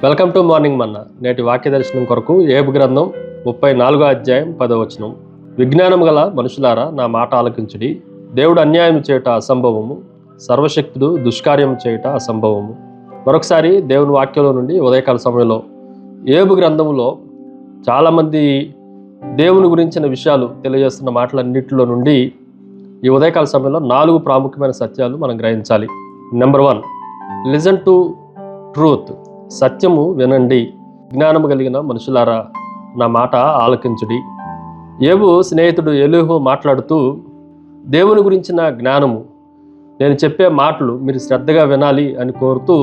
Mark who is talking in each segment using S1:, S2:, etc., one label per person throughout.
S1: Welcome to morning మన్నా. నేటి వాక్య దర్శనం కొరకు యోబు గ్రంథం 34వ అధ్యాయం 10వ వచనం. విజ్ఞానం గల మనుషులారా నా మాట ఆలకించుడి. దేవుడు అన్యాయం చేయుట అసంభవము, సర్వశక్తుడు దుష్కార్యం చేయుట అసంభవము. మరొకసారి దేవుని వాక్యంలో నుండి ఉదయకాల సమయంలో యోబు గ్రంథంలో చాలామంది దేవుని గురించిన విషయాలు తెలియజేస్తున్న మాటలన్నింటిలో నుండి ఈ ఉదయకాల సమయంలో 4 ప్రాముఖ్యమైన సత్యాలు మనం గ్రహించాలి. Number 1, listen to truth. సత్యము వినండి. జ్ఞానము కలిగిన మనుషులారా నా మాట ఆలకించుడి. యోబు స్నేహితుడు ఎలీహు మాట్లాడుతూ దేవుని గురించిన జ్ఞానము, నేను చెప్పే మాటలు మీరు శ్రద్ధగా వినాలి అని కోరుతూ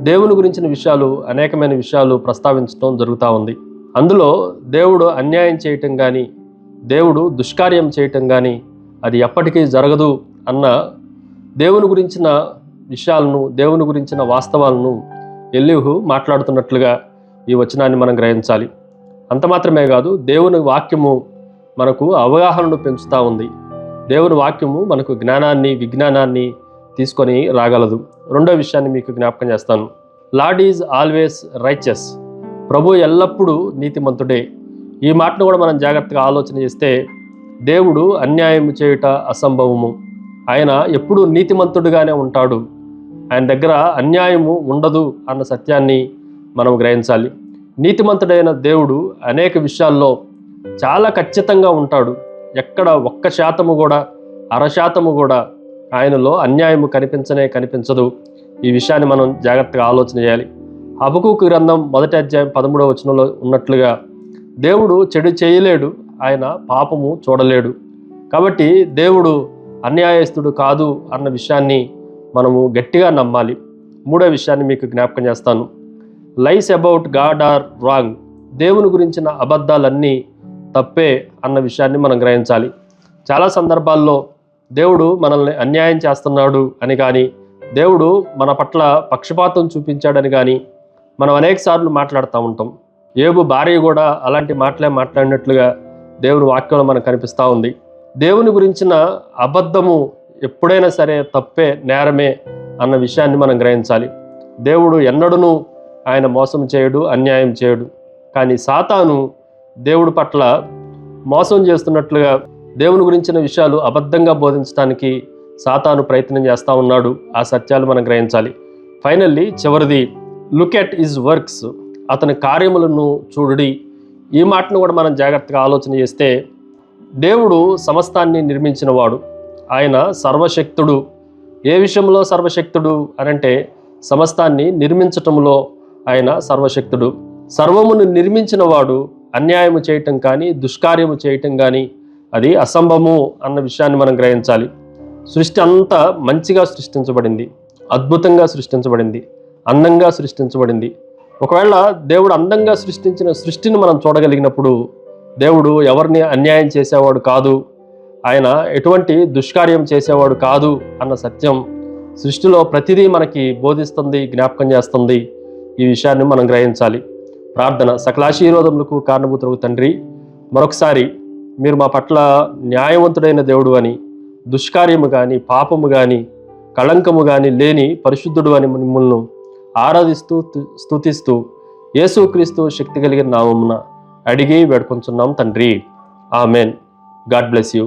S1: దేవుని గురించిన విషయాలు, అనేకమైన విషయాలు ప్రస్తావించడం జరుగుతూ ఉంది. అందులో దేవుడు అన్యాయం చేయటం కానీ, దేవుడు దుష్కార్యం చేయటం కానీ అది ఎప్పటికీ జరగదు అన్న దేవుని గురించిన విషయాలను, దేవుని గురించిన వాస్తవాలను ఎలీహు మాట్లాడుతున్నట్లుగా ఈ వచనాన్ని మనం గ్రహించాలి. అంత మాత్రమే కాదు, దేవుని వాక్యము మనకు అవగాహనను పెంచుతూ ఉంది. దేవుని వాక్యము మనకు జ్ఞానాన్ని, విజ్ఞానాన్ని తీసుకొని రాగలదు. రెండో విషయాన్ని మీకు జ్ఞాపకం చేస్తాను. Lord is always righteous. ప్రభు ఎల్లప్పుడూ నీతిమంతుడే. ఈ మాటను కూడా మనం జాగ్రత్తగా ఆలోచన చేస్తే దేవుడు అన్యాయం చేయుట అసంభవము. ఆయన ఎప్పుడూ నీతిమంతుడుగానే ఉంటాడు. ఆయన దగ్గర అన్యాయము ఉండదు అన్న సత్యాన్ని మనం గ్రహించాలి. నీతిమంతుడైన దేవుడు అనేక విషయాల్లో చాలా ఖచ్చితంగా ఉంటాడు. ఎక్కడ 1% కూడా, 0.5% కూడా ఆయనలో అన్యాయము కనిపించదు. ఈ విషయాన్ని మనం జాగ్రత్తగా ఆలోచన చేయాలి. హబక్కూకు గ్రంథం 1వ అధ్యాయం 13వ వచనంలో ఉన్నట్లుగా దేవుడు చెడు చేయలేడు, ఆయన పాపము చూడలేడు. కాబట్టి దేవుడు అన్యాయస్తుడు కాదు అన్న విషయాన్ని మనము గట్టిగా నమ్మాలి. మూడో విషయాన్ని మీకు జ్ఞాపకం చేస్తాను. లైస్ అబౌట్ గాడ్ ఆర్ రాంగ్. దేవుని గురించిన అబద్ధాలన్నీ తప్పే అన్న విషయాన్ని మనం గ్రహించాలి. చాలా సందర్భాల్లో దేవుడు మనల్ని అన్యాయం చేస్తున్నాడు అని కానీ, దేవుడు మన పట్ల పక్షపాతం చూపించాడని కానీ మనం అనేక సార్లు మాట్లాడుతూ ఉంటాం. యోబు భార్య కూడా అలాంటి మాటలే మాట్లాడినట్లుగా దేవుని వాక్యంలో మనకు కనిపిస్తూ ఉంది. దేవుని గురించిన అబద్ధము ఎప్పుడైనా సరే తప్పే, నేరమే అన్న విషయాన్ని మనం గ్రహించాలి. దేవుడు ఎన్నడూనూ ఆయన మోసం చేయడు, అన్యాయం చేయడు. కానీ సాతాను దేవుడి పట్ల మోసం చేస్తున్నట్లుగా దేవుని గురించిన విషయాలు అబద్ధంగా బోధించడానికి సాతాను ప్రయత్నం చేస్తూ ఉన్నాడు. ఆ సత్యాలు మనం గ్రహించాలి. ఫైనల్లీ చివరిది, లుక్ ఎట్ హిజ్ వర్క్స్. అతని కార్యములను చూడుడి. ఈ మాటను కూడా మనం జాగ్రత్తగా ఆలోచన చేస్తే దేవుడు సమస్తాన్ని నిర్మించిన వాడు. ఆయన సర్వశక్తుడు. ఏ విషయంలో సర్వశక్తుడు అనంటే సమస్తాన్ని నిర్మించటంలో ఆయన సర్వశక్తుడు. సర్వమును నిర్మించిన వాడు అన్యాయము చేయటం కానీ, దుష్కార్యము చేయటం కానీ అది అసంభవము అన్న విషయాన్ని మనం గ్రహించాలి. సృష్టి అంతా మంచిగా సృష్టించబడింది, అద్భుతంగా సృష్టించబడింది, అందంగా సృష్టించబడింది. ఒకవేళ దేవుడు అందంగా సృష్టించిన సృష్టిని మనం చూడగలిగినప్పుడు దేవుడు ఎవరిని అన్యాయం చేసేవాడు కాదు, ఆయన ఎటువంటి దుష్కార్యం చేసేవాడు కాదు అన్న సత్యం సృష్టిలో ప్రతిదీ మనకి బోధిస్తుంది, జ్ఞాపకం చేస్తుంది. ఈ విషయాన్ని మనం గ్రహించాలి. ప్రార్థన. సకలాశీర్వాదములకు కారణభూతులకు తండ్రి, మరొకసారి మీరు మా పట్ల న్యాయవంతుడైన దేవుడు అని, దుష్కార్యము కానీ, పాపము కానీ, కళంకము కానీ లేని పరిశుద్ధుడు అని మిమ్మల్ని ఆరాధిస్తూ స్తుతిస్తూ యేసుక్రీస్తు శక్తి కలిగిన నామమున అడిగి వేడుకొంచున్నాం తండ్రి. ఆమెన్. God bless you.